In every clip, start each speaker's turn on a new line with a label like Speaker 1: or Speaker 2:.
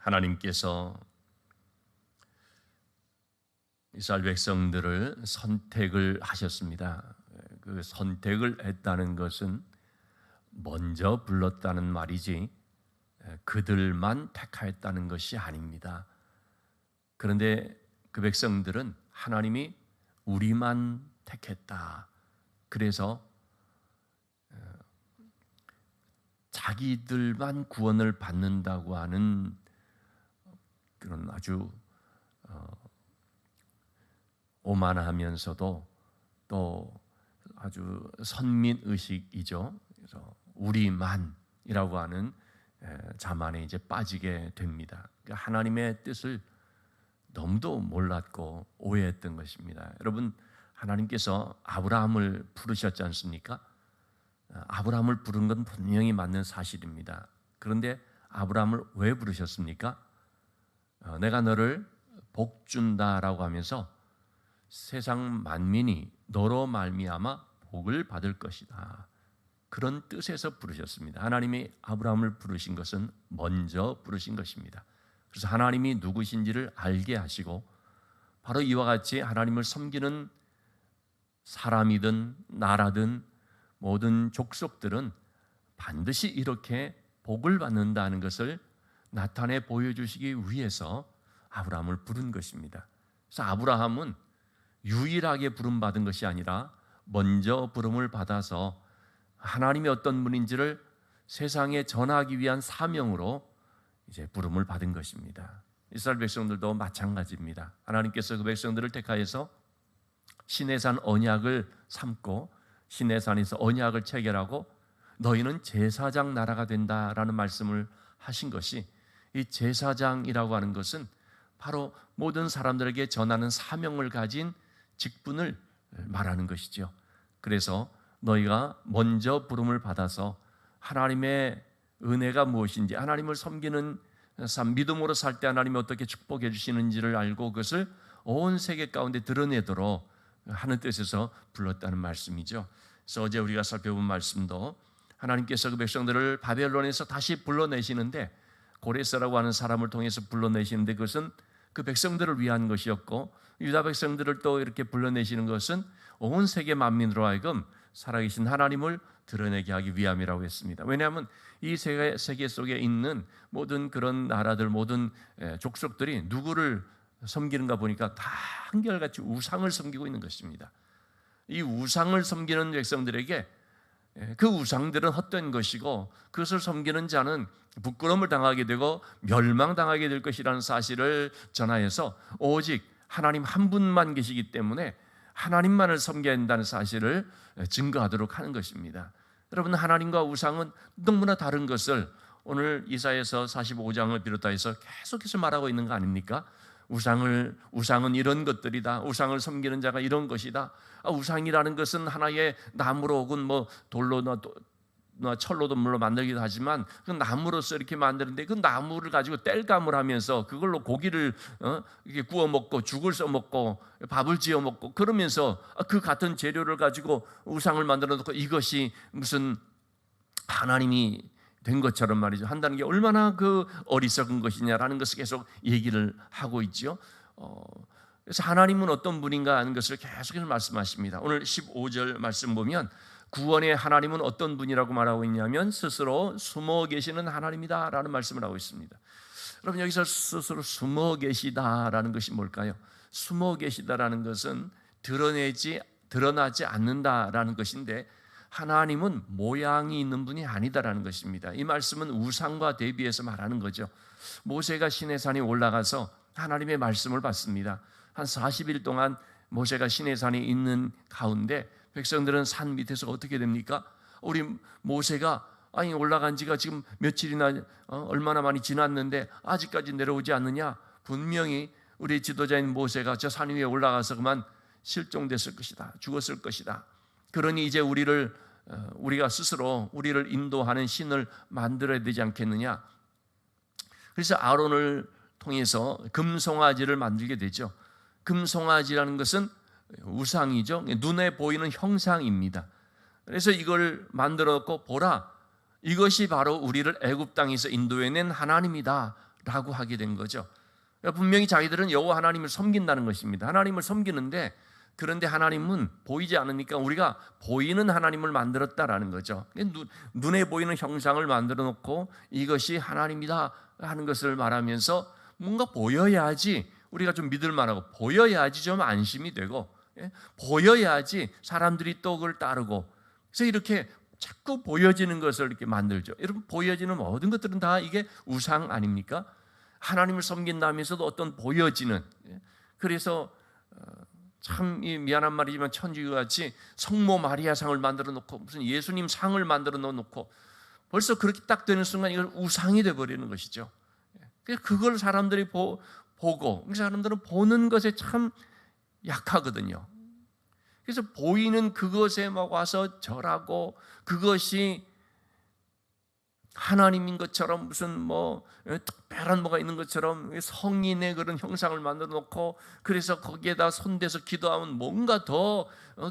Speaker 1: 하나님께서 이스라엘 백성들을 선택을 하셨습니다. 그 선택을 했다는 것은 먼저 불렀다는 말이지 그들만 택하였다는 것이 아닙니다. 그런데 그 백성들은 하나님이 우리만 택했다. 그래서 자기들만 구원을 받는다고 하는 그런 아주 오만하면서도 또 아주 선민의식이죠. 그래서 우리만이라고 하는 자만에 이제 빠지게 됩니다. 그러니까 하나님의 뜻을 너무도 몰랐고 오해했던 것입니다. 여러분, 하나님께서 아브라함을 부르셨지 않습니까? 아브라함을 부른 건 분명히 맞는 사실입니다. 그런데 아브라함을 왜 부르셨습니까? 내가 너를 복 준다라고 하면서 세상 만민이 너로 말미암아 복을 받을 것이다. 그런 뜻에서 부르셨습니다. 하나님이 아브라함을 부르신 것은 먼저 부르신 것입니다. 그래서 하나님이 누구신지를 알게 하시고 바로 이와 같이 하나님을 섬기는 사람이든 나라든 모든 족속들은 반드시 이렇게 복을 받는다는 것을 나타내 보여주시기 위해서 아브라함을 부른 것입니다. 그래서 아브라함은 유일하게 부름받은 것이 아니라 먼저 부름을 받아서 하나님이 어떤 분인지를 세상에 전하기 위한 사명으로 이제 부름을 받은 것입니다. 이스라엘 백성들도 마찬가지입니다. 하나님께서 그 백성들을 택하여서 시내산 언약을 삼고 시내산에서 언약을 체결하고 너희는 제사장 나라가 된다라는 말씀을 하신 것이, 이 제사장이라고 하는 것은 바로 모든 사람들에게 전하는 사명을 가진 직분을 말하는 것이죠. 그래서 너희가 먼저 부름을 받아서 하나님의 은혜가 무엇인지, 하나님을 섬기는 삶, 믿음으로 살 때 하나님이 어떻게 축복해 주시는지를 알고 그것을 온 세계 가운데 드러내도록 하는 뜻에서 불렀다는 말씀이죠. 그래서 어제 우리가 살펴본 말씀도 하나님께서 그 백성들을 바벨론에서 다시 불러내시는데, 고레스라고 하는 사람을 통해서 불러내시는데 그것은 그 백성들을 위한 것이었고, 유다 백성들을 또 이렇게 불러내시는 것은 온 세계 만민으로 하여금 살아계신 하나님을 드러내게 하기 위함이라고 했습니다. 왜냐하면 이 세계 속에 있는 모든 그런 나라들, 모든 족속들이 누구를 섬기는가 보니까 다 한결같이 우상을 섬기고 있는 것입니다. 이 우상을 섬기는 백성들에게 그 우상들은 헛된 것이고 그것을 섬기는 자는 부끄러움을 당하게 되고 멸망당하게 될 것이라는 사실을 전하여서 오직 하나님 한 분만 계시기 때문에 하나님만을 섬겨야 한다는 사실을 증거하도록 하는 것입니다. 여러분, 하나님과 우상은 너무나 다른 것을 오늘 이사야서 45장을 비롯해서 계속해서 말하고 있는 거 아닙니까? 우상은 이런 것들이다. 우상을 섬기는 자가 이런 것이다. 우상이라는 것은 하나의 나무로 혹은 뭐 돌로나 철로도 물론 만들기도 하지만 그 나무로서 이렇게 만드는데 그 나무를 가지고 땔감을 하면서 그걸로 고기를 이렇게 구워 먹고 죽을 써 먹고 밥을 지어 먹고 그러면서 그 같은 재료를 가지고 우상을 만들어 놓고 이것이 무슨 하나님이 된 것처럼 말이죠. 한다는 게 얼마나 그 어리석은 것이냐라는 것을 계속 얘기를 하고 있죠. 그래서 하나님은 어떤 분인가 하는 것을 계속해서 말씀하십니다. 오늘 15절 말씀 보면 구원의 하나님은 어떤 분이라고 말하고 있냐면 스스로 숨어 계시는 하나님이다라는 말씀을 하고 있습니다. 여러분, 여기서 스스로 숨어 계시다라는 것이 뭘까요? 숨어 계시다라는 것은 드러나지 않는다라는 것인데, 하나님은 모양이 있는 분이 아니다라는 것입니다. 이 말씀은 우상과 대비해서 말하는 거죠. 모세가 시내산에 올라가서 하나님의 말씀을 받습니다. 한 40일 동안 모세가 시내산에 있는 가운데 백성들은 산 밑에서 어떻게 됩니까? 우리 모세가 올라간 지가 지금 며칠이나 얼마나 많이 지났는데 아직까지 내려오지 않느냐? 분명히 우리 지도자인 모세가 저 산 위에 올라가서 그만 실종됐을 것이다, 죽었을 것이다. 그러니 이제 우리가 스스로 우리를 인도하는 신을 만들어야 되지 않겠느냐? 그래서 아론을 통해서 금송아지를 만들게 되죠. 금송아지라는 것은 우상이죠. 눈에 보이는 형상입니다. 그래서 이걸 만들었고, 보라, 이것이 바로 우리를 애굽 땅에서 인도해낸 하나님이다 라고 하게 된 거죠. 분명히 자기들은 여호와 하나님을 섬긴다는 것입니다. 하나님을 섬기는데, 그런데 하나님은 보이지 않으니까 우리가 보이는 하나님을 만들었다라는 거죠. 눈에 보이는 형상을 만들어 놓고 이것이 하나님이다 하는 것을 말하면서 뭔가 보여야지 우리가 좀 믿을 만하고, 보여야지 좀 안심이 되고, 보여야지 사람들이 또 그걸 따르고, 그래서 이렇게 자꾸 보여지는 것을 이렇게 만들죠. 여러분, 보여지는 모든 것들은 다 이게 우상 아닙니까? 하나님을 섬긴다면서도 어떤 보여지는, 그래서 참 미안한 말이지만 천주교 같이 성모 마리아 상을 만들어 놓고 무슨 예수님 상을 만들어 놓고 벌써 그렇게 딱 되는 순간 이걸 우상이 돼 버리는 것이죠. 그걸 사람들이 보고, 사람들은 보는 것에 참 약하거든요. 그래서 보이는 그것에 막 와서 절하고, 그것이 하나님인 것처럼 무슨 뭐 특별한 뭐가 있는 것처럼 성인의 그런 형상을 만들어 놓고, 그래서 거기에다 손대서 기도하면 뭔가 더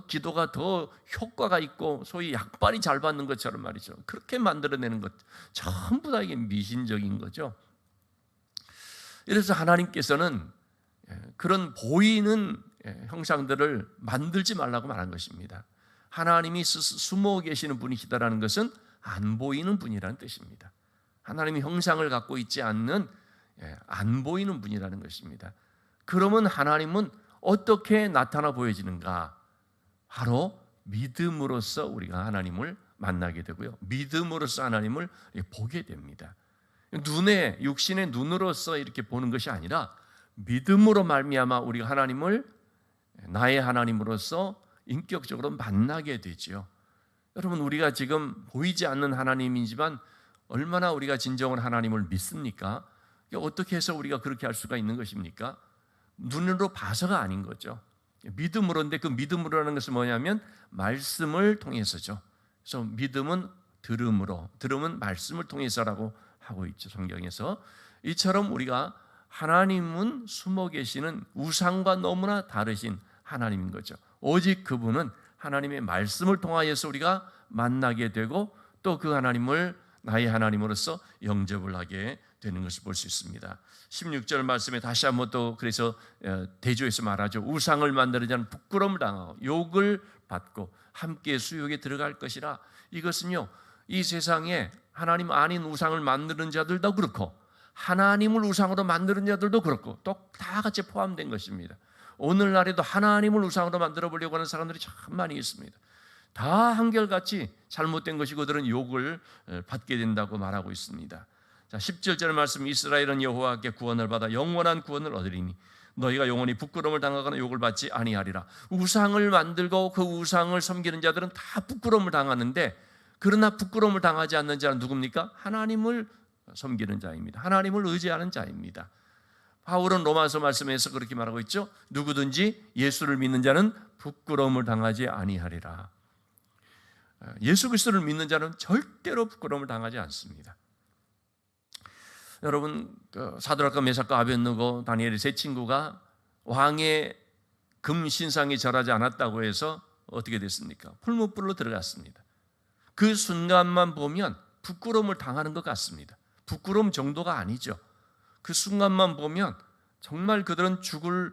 Speaker 1: 기도가 더 효과가 있고 소위 약발이 잘 받는 것처럼 말이죠. 그렇게 만들어내는 것 전부 다 이게 미신적인 거죠. 그래서 하나님께서는 그런 보이는 형상들을 만들지 말라고 말한 것입니다. 하나님이 숨어 계시는 분이시다라는 것은 안 보이는 분이라는 뜻입니다. 하나님이 형상을 갖고 있지 않는, 안 보이는 분이라는 것입니다. 그러면 하나님은 어떻게 나타나 보여지는가? 바로 믿음으로써 우리가 하나님을 만나게 되고요, 믿음으로써 하나님을 보게 됩니다. 눈에, 육신의 눈으로서 이렇게 보는 것이 아니라 믿음으로 말미암아 우리가 하나님을 나의 하나님으로서 인격적으로 만나게 되지요. 여러분, 우리가 지금 보이지 않는 하나님이지만 얼마나 우리가 진정으로 하나님을 믿습니까? 어떻게 해서 우리가 그렇게 할 수가 있는 것입니까? 눈으로 봐서가 아닌 거죠. 믿음으로인데, 그 믿음으로라는 것은 뭐냐면 말씀을 통해서죠. 그래서 믿음은 들음으로, 들음은 말씀을 통해서라고 하고 있죠, 성경에서. 이처럼 우리가 하나님은 숨어 계시는 우상과 너무나 다르신 하나님인 거죠. 오직 그분은 하나님의 말씀을 통하여서 우리가 만나게 되고, 또 그 하나님을 나의 하나님으로서 영접을 하게 되는 것을 볼 수 있습니다. 16절 말씀에 다시 한번 또 그래서 대조해서 말하죠. 우상을 만드는 자는 부끄러움을 당하고 욕을 받고 함께 수욕에 들어갈 것이라. 이것은요, 이 세상에 하나님 아닌 우상을 만드는 자들도 그렇고 하나님을 우상으로 만드는 자들도 그렇고 또 다 같이 포함된 것입니다. 오늘날에도 하나님을 우상으로 만들어 보려고 하는 사람들이 참 많이 있습니다. 다 한결같이 잘못된 것이고 그들은 욕을 받게 된다고 말하고 있습니다. 자, 17절 말씀, 이스라엘은 여호와께 구원을 받아 영원한 구원을 얻으리니 너희가 영원히 부끄러움을 당하거나 욕을 받지 아니하리라. 우상을 만들고 그 우상을 섬기는 자들은 다 부끄러움을 당하는데, 그러나 부끄러움을 당하지 않는 자는 누굽니까? 하나님을 섬기는 자입니다. 하나님을 의지하는 자입니다. 바울은 로마서 말씀에서 그렇게 말하고 있죠. 누구든지 예수를 믿는 자는 부끄러움을 당하지 아니하리라. 예수 그리스도를 믿는 자는 절대로 부끄러움을 당하지 않습니다. 여러분, 사드락과 메삭과 아벳느고 다니엘의 세 친구가 왕의 금 신상에 절하지 않았다고 해서 어떻게 됐습니까? 풀무불로 들어갔습니다. 그 순간만 보면 부끄러움을 당하는 것 같습니다. 부끄러움 정도가 아니죠. 그 순간만 보면 정말 그들은 죽을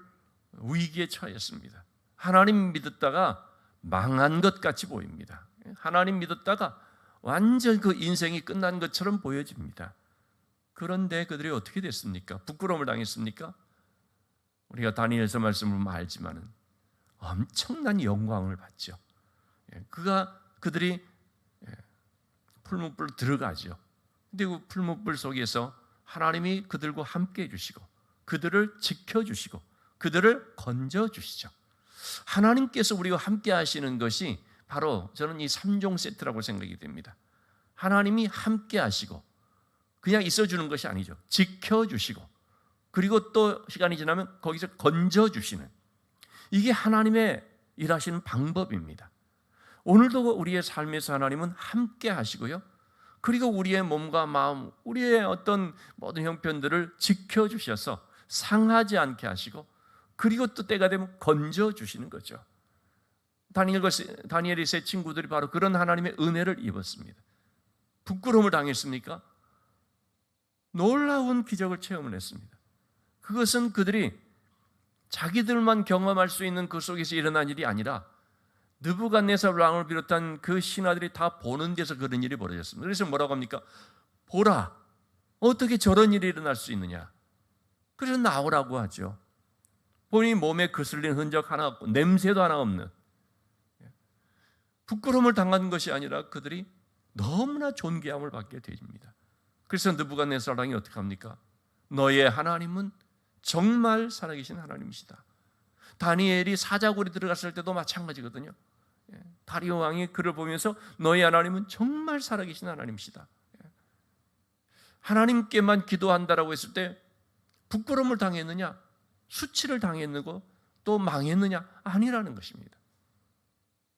Speaker 1: 위기에 처했습니다. 하나님 믿었다가 망한 것 같이 보입니다. 하나님 믿었다가 완전 그 인생이 끝난 것처럼 보여집니다. 그런데 그들이 어떻게 됐습니까? 부끄러움을 당했습니까? 우리가 다니엘서 말씀을 보면 알지만은 엄청난 영광을 받죠. 그들이 풀무불로 들어가죠. 근데 그 풀무불 속에서 하나님이 그들과 함께 해주시고 그들을 지켜주시고 그들을 건져주시죠. 하나님께서 우리와 함께 하시는 것이 바로 저는 이 3종 세트라고 생각이 됩니다. 하나님이 함께 하시고 그냥 있어주는 것이 아니죠. 지켜주시고 그리고 또 시간이 지나면 거기서 건져주시는, 이게 하나님의 일하시는 방법입니다. 오늘도 우리의 삶에서 하나님은 함께 하시고요, 그리고 우리의 몸과 마음, 우리의 어떤 모든 형편들을 지켜주셔서 상하지 않게 하시고 그리고 또 때가 되면 건져주시는 거죠. 다니엘의 세 친구들이 바로 그런 하나님의 은혜를 입었습니다. 부끄러움을 당했습니까? 놀라운 기적을 체험을 했습니다. 그것은 그들이 자기들만 경험할 수 있는 그 속에서 일어난 일이 아니라 느부갓네살 왕을 비롯한 그 신하들이 다 보는 데서 그런 일이 벌어졌습니다. 그래서 뭐라고 합니까? 보라, 어떻게 저런 일이 일어날 수 있느냐. 그래서 나오라고 하죠. 본인 몸에 거슬린 흔적 하나 없고 냄새도 하나 없는, 부끄러움을 당한 것이 아니라 그들이 너무나 존귀함을 받게 됩니다. 그래서 느부갓네살 왕이 어떻게 합니까? 너의 하나님은 정말 살아계신 하나님이시다. 다니엘이 사자굴에 들어갔을 때도 마찬가지거든요. 다리오 왕이 그를 보면서 너의 하나님은 정말 살아계신 하나님이시다. 하나님께만 기도한다라고 했을 때 부끄러움을 당했느냐, 수치를 당했느고 또 망했느냐? 아니라는 것입니다.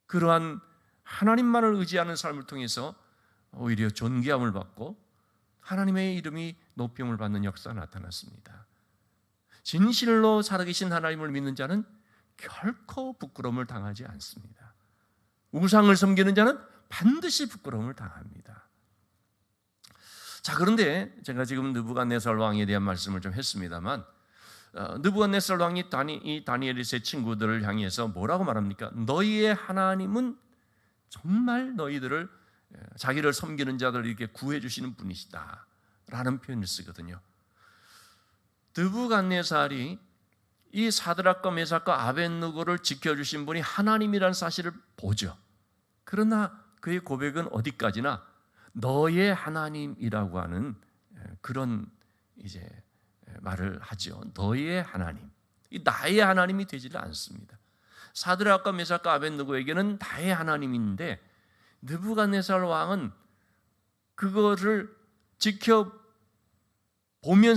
Speaker 1: 그러한 하나님만을 의지하는 삶을 통해서 오히려 존귀함을 받고 하나님의 이름이 높임을 받는 역사가 나타났습니다. 진실로 살아계신 하나님을 믿는 자는 결코 부끄러움을 당하지 않습니다. 우상을 섬기는 자는 반드시 부끄러움을 당합니다. 자, 그런데 제가 지금 느부갓네살 왕에 대한 말씀을 좀 했습니다만, 느부갓네살 왕이 이 다니엘의 세 친구들을 향해서 뭐라고 말합니까? 너희의 하나님은 정말 너희들을, 자기를 섬기는 자들을 이렇게 구해 주시는 분이시다 라는 표현을 쓰거든요. 느부갓네살이 이 사드락과 메삭과 아벳느고를 지켜주신 분이 하나님이라는 사실을 보죠. 그러나 그의 고백은 어디까지나 너의 하나님이라고 하는 그런 이제 말을 하죠. 너의 하나님, 이 나의 하나님이 되지를 않습니다. 사드락과 메삭과 아벳느고에게는 나의 하나님인데 느부갓네살 왕은 그거를 지켜보면서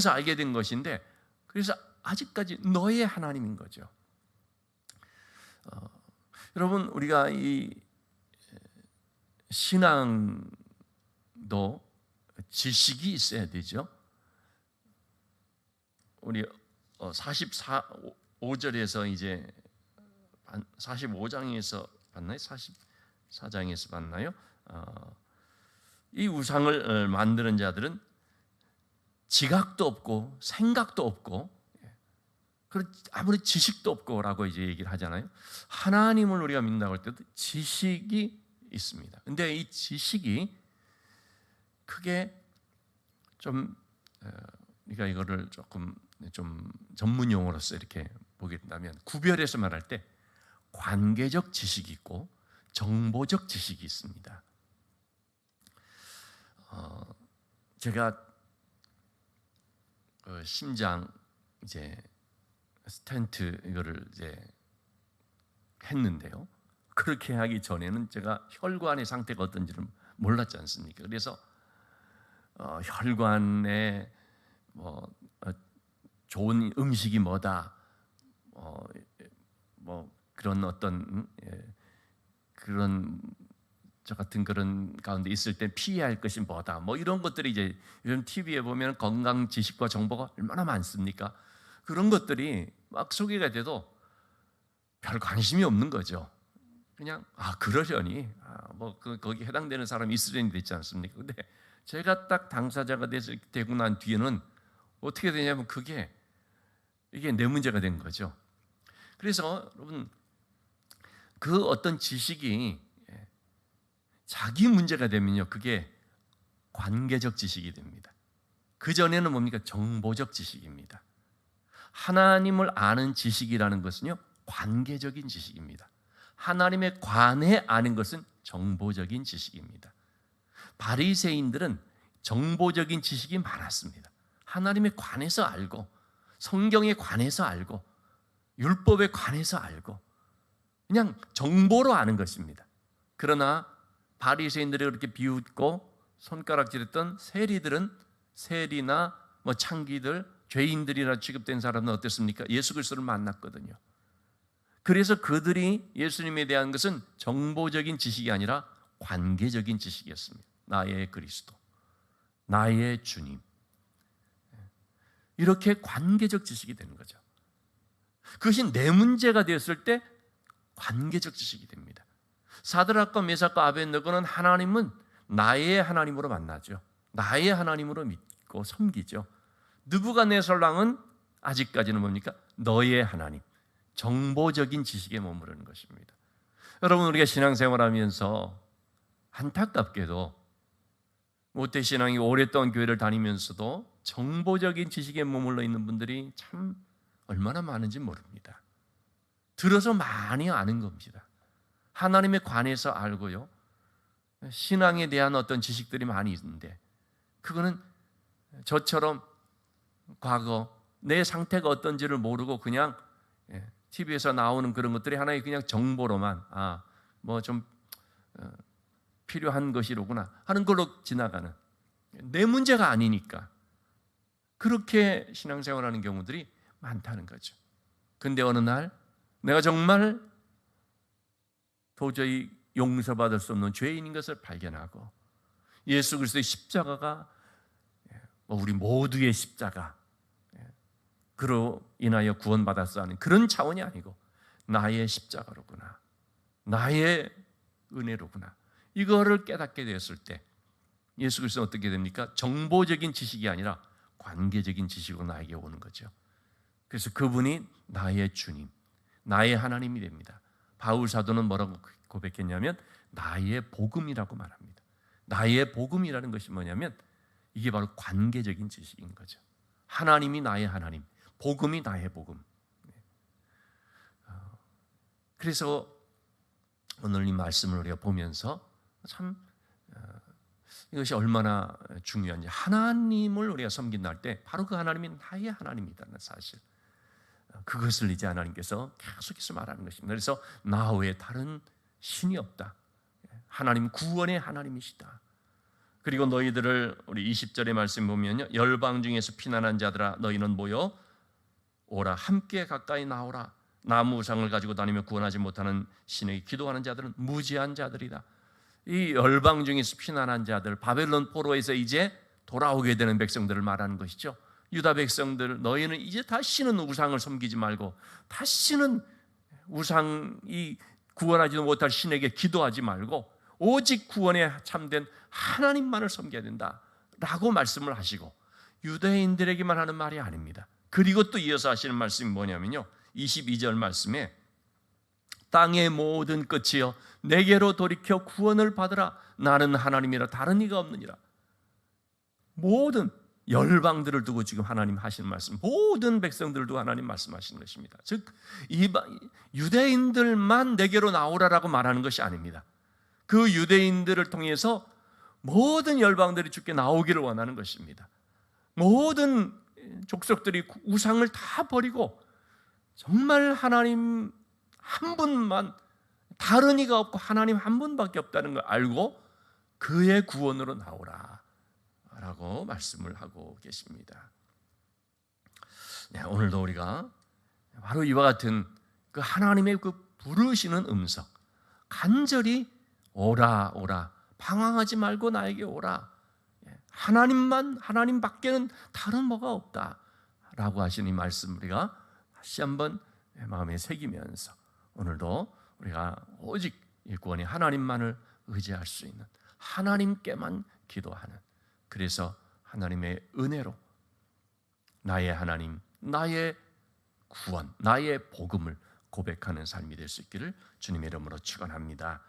Speaker 1: 알게 된 것인데, 그래서 아직까지 너의 하나님인 거죠. 여러분, 우리가 이 신앙도 지식이 있어야 되죠. 우리 45절에서 이제 45장에서 봤나요? 44장에서 봤나요? 이 우상을 만드는 자들은 지각도 없고 생각도 없고 아무리 지식도 없고라고 이제 얘기를 하잖아요. 하나님을 우리가 믿는다고 할 때도 지식이 있습니다. 근데 이 지식이 크게 좀 우리가 이거를 조금 좀 전문 용어로서 이렇게 보게 된다면 구별해서 말할 때 관계적 지식이 있고 정보적 지식이 있습니다. 제가 심장 이제 스텐트 이거를 이제 했는데요. 그렇게 하기 전에는 제가 혈관의 상태가 어떤지를 몰랐지 않습니까? 그래서 혈관에 좋은 음식이 뭐다, 그런 어떤 그런 저 같은 그런 가운데 있을 때 피해야 할 것이 뭐다, 이런 것들이 이제 요즘 TV에 보면 건강 지식과 정보가 얼마나 많습니까? 그런 것들이 막 소개가 돼도 별 관심이 없는 거죠. 그냥 그러려니 거기 해당되는 사람이 있으려니 됐지 않습니까? 근데 제가 딱 당사자가 되고 난 뒤에는 어떻게 되냐면 이게 내 문제가 된 거죠. 그래서 여러분, 그 어떤 지식이 자기 문제가 되면요, 그게 관계적 지식이 됩니다. 그 전에는 뭡니까? 정보적 지식입니다. 하나님을 아는 지식이라는 것은요, 관계적인 지식입니다. 하나님에 관해 아는 것은 정보적인 지식입니다. 바리새인들은 정보적인 지식이 많았습니다. 하나님에 관해서 알고, 성경에 관해서 알고, 율법에 관해서 알고, 그냥 정보로 아는 것입니다. 그러나 바리새인들이 그렇게 비웃고 손가락질했던 세리나 창기들, 죄인들이라 취급된 사람은 어땠습니까? 예수 그리스도를 만났거든요. 그래서 그들이 예수님에 대한 것은 정보적인 지식이 아니라 관계적인 지식이었습니다. 나의 그리스도, 나의 주님, 이렇게 관계적 지식이 되는 거죠. 그것이 내 문제가 되었을 때 관계적 지식이 됩니다. 사드락과 메삭과 아벳느고는 하나님은 나의 하나님으로 만나죠. 나의 하나님으로 믿고 믿고 섬기죠. 느부갓네살 왕은 아직까지는 뭡니까? 너의 하나님, 정보적인 지식에 머무르는 것입니다. 여러분, 우리가 신앙생활하면서 안타깝게도 모태신앙이 오랫동안 교회를 다니면서도 정보적인 지식에 머물러 있는 분들이 참 얼마나 많은지 모릅니다. 들어서 많이 아는 겁니다. 하나님에 관해서 알고요, 신앙에 대한 어떤 지식들이 많이 있는데 그거는 저처럼 과거 내 상태가 어떤지를 모르고 그냥 TV에서 나오는 그런 것들이 하나의 그냥 정보로만 뭐 좀 필요한 것이로구나 하는 걸로 지나가는, 내 문제가 아니니까 그렇게 신앙생활하는 경우들이 많다는 거죠. 근데 어느 날 내가 정말 도저히 용서받을 수 없는 죄인인 것을 발견하고 예수 그리스도의 십자가가 우리 모두의 십자가, 그로 인하여 구원받았어 하는 그런 차원이 아니고 나의 십자가로구나, 나의 은혜로구나, 이거를 깨닫게 되었을 때 예수 그리스도는 어떻게 됩니까? 정보적인 지식이 아니라 관계적인 지식으로 나에게 오는 거죠. 그래서 그분이 나의 주님, 나의 하나님이 됩니다. 바울 사도는 뭐라고 고백했냐면 나의 복음이라고 말합니다. 나의 복음이라는 것이 뭐냐면 이게 바로 관계적인 지식인 거죠. 하나님이 나의 하나님, 복음이 나의 복음. 그래서 오늘 이 말씀을 우리가 보면서 참 이것이 얼마나 중요한지, 하나님을 우리가 섬긴다 할 때 바로 그 하나님이 나의 하나님이라는 사실, 그것을 이제 하나님께서 계속해서 말하는 것입니다. 그래서 나 외에 다른 신이 없다. 하나님 구원의 하나님이시다. 그리고 너희들을, 우리 20절의 말씀 보면요, 열방 중에서 피난한 자들아 너희는 모여 오라, 함께 가까이 나오라. 나무 우상을 가지고 다니며 구원하지 못하는 신에게 기도하는 자들은 무지한 자들이다. 이 열방 중에서 피난한 자들, 바벨론 포로에서 이제 돌아오게 되는 백성들을 말하는 것이죠. 유다 백성들, 너희는 이제 다시는 우상을 섬기지 말고 다시는 우상이 구원하지도 못할 신에게 기도하지 말고 오직 구원에 참된 하나님만을 섬겨야 된다라고 말씀을 하시고, 유대인들에게만 하는 말이 아닙니다. 그리고 또 이어서 하시는 말씀이 뭐냐면요, 22절 말씀에 땅의 모든 끝이여 내게로 돌이켜 구원을 받으라. 나는 하나님이라 다른 이가 없느니라. 모든 열방들을 두고 지금 하나님 하시는 말씀, 모든 백성들을 두고 하나님 말씀하시는 것입니다. 즉 유대인들만 내게로 나오라라고 말하는 것이 아닙니다. 그 유대인들을 통해서 모든 열방들이 주께 나오기를 원하는 것입니다. 모든 족속들이 우상을 다 버리고 정말 하나님 한 분만, 다른 이가 없고 하나님 한 분밖에 없다는 걸 알고 그의 구원으로 나오라 라고 말씀을 하고 계십니다. 네, 오늘도 우리가 바로 이와 같은 그 하나님의 그 부르시는 음성, 간절히 오라 오라, 방황하지 말고 나에게 오라, 하나님만, 하나님밖에는 다른 뭐가 없다 라고 하시는 이 말씀 우리가 다시 한번 마음에 새기면서 오늘도 우리가 오직 이 구원이 하나님만을 의지할 수 있는, 하나님께만 기도하는, 그래서 하나님의 은혜로 나의 하나님, 나의 구원, 나의 복음을 고백하는 삶이 될 수 있기를 주님의 이름으로 축원합니다.